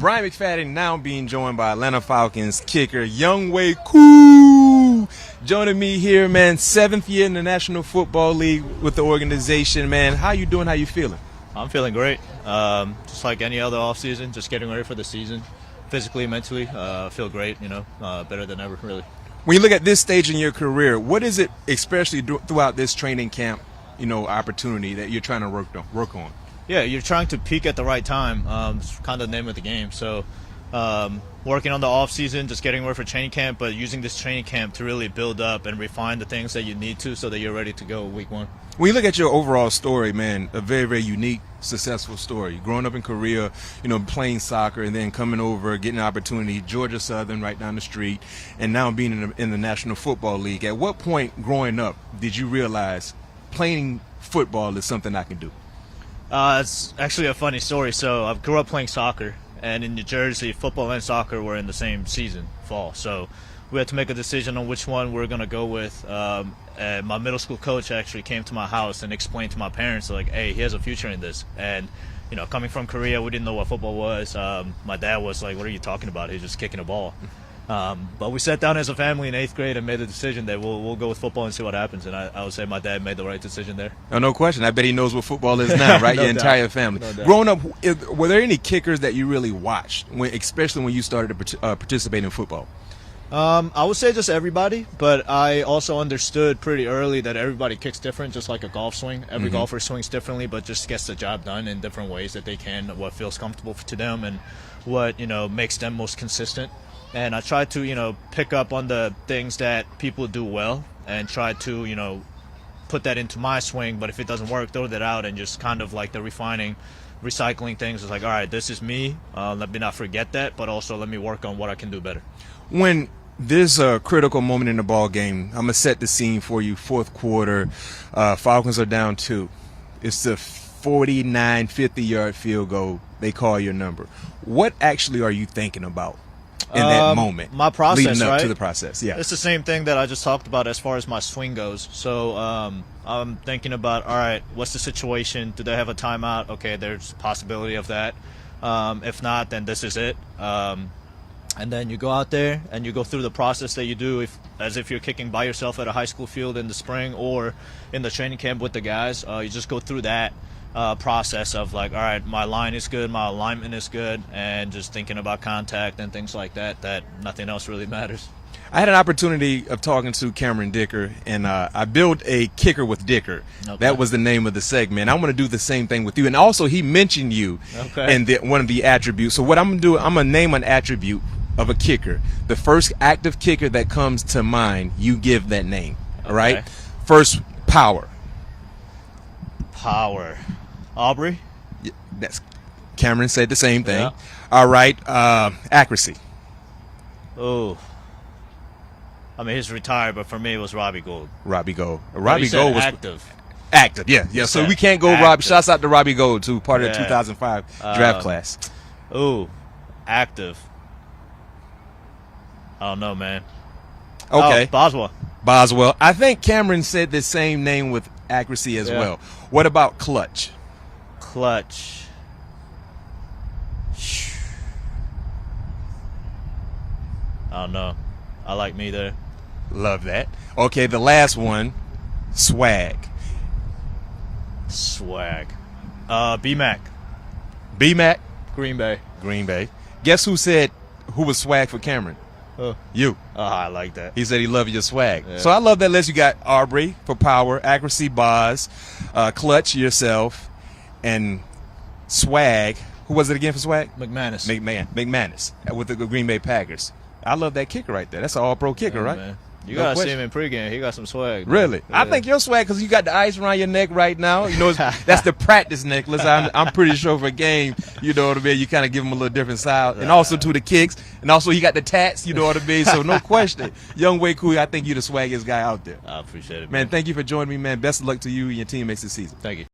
Bryant McFadden now being joined by Atlanta Falcons kicker Younghoe Koo. Joining me here, man, 7th year in the National Football League with the organization, man. How you doing? How you feeling? I'm feeling great. Just like any other offseason, just getting ready for the season. Physically, mentally, feel great, better than ever, really. When you look at this stage in your career, what is it, especially throughout this training camp, opportunity that you're trying to work on? Yeah, you're trying to peak at the right time. It's kind of the name of the game. So working on the off season, just getting ready for training camp, but using this training camp to really build up and refine the things that you need to so that you're ready to go week one. When you look at your overall story, man, a very, very unique, successful story. Growing up in Korea, playing soccer and then coming over, getting an opportunity, Georgia Southern right down the street, and now being in the National Football League. At what point growing up did you realize playing football is something I can do? It's actually a funny story. So I grew up playing soccer, and in New Jersey, football and soccer were in the same season, fall. So we had to make a decision on which one we're going to go with. And my middle school coach actually came to my house and explained to my parents, like, hey, he has a future in this. And, coming from Korea, we didn't know what football was. My dad was like, what are you talking about? He's just kicking a ball. But we sat down as a family in 8th grade and made the decision that we'll go with football and see what happens. And I would say my dad made the right decision there. Oh, no question. I bet he knows what football is now, right? No Your doubt. entire family. No doubt. Growing up, were there any kickers that you really watched, especially when you started to participate in football? I would say just everybody, but I also understood pretty early that everybody kicks different, just like a golf swing. Every golfer swings differently, but just gets the job done in different ways that they can, what feels comfortable to them and what, makes them most consistent. And I try to, pick up on the things that people do well and try to, put that into my swing. But if it doesn't work, throw that out and just kind of like the recycling things. It's like, all right, this is me. Let me not forget that, but also let me work on what I can do better. When there's a critical moment in the ball game, I'm going to set the scene for you. 4th quarter, Falcons are down 2. It's the 49, 50-yard field goal. They call your number. What actually are you thinking about in that moment? My process, leading up right? to the process, yeah. It's the same thing that I just talked about as far as my swing goes. So I'm thinking about, all right, what's the situation? Do they have a timeout? Okay, there's a possibility of that. If not, then this is it. And then you go out there and you go through the process that you do as if you're kicking by yourself at a high school field in the spring or in the training camp with the guys. You just go through that process of like, all right, my line is good, my alignment is good, and just thinking about contact and things like that, that nothing else really matters. I had an opportunity of talking to Cameron Dicker, and I built a Kicker with Dicker. Okay. That was the name of the segment. I want to do the same thing with you. And also, he mentioned you in one of the attributes. So what I'm going to do, I'm going to name an attribute of a kicker. The first active kicker that comes to mind, you give that name. All right? First, power. Power. Aubrey? Yeah, Cameron said the same thing. Yeah. All right. Accuracy. Oh. I mean, he's retired, but for me, it was Robbie Gould. Robbie Gould. Robbie Gould was active. Active, yeah. So we can't go Robbie. Shouts out to Robbie Gould, too, part of the 2005 draft class. Oh, active. I don't know, man. Okay. Boswell. I think Cameron said the same name with accuracy as well. What about clutch? Clutch. I don't know. I like me there. Love that. Okay, the last one, swag. B-Mac. B-Mac? Green Bay. Guess who was swag for Cameron? You. Oh, I like that. He said he loved your swag. Yeah. So I love that list. You got Aubrey for power, accuracy, Boz, clutch, yourself, and swag. Who was it again for swag? McManus with the Green Bay Packers. I love that kicker right there. That's an all-pro kicker, right? Man. You got to see him in pregame. He got some swag. Man. Really? Yeah. I think your swag, because you got the ice around your neck right now. That's the practice necklace. I'm pretty sure for a game, you know what I mean, you kind of give him a little different style. And also to the kicks. And also he got the tats, you know what I mean? So no question. Younghoe Koo, I think you're the swaggiest guy out there. I appreciate it, man. Thank you for joining me, man. Best of luck to you and your teammates this season. Thank you.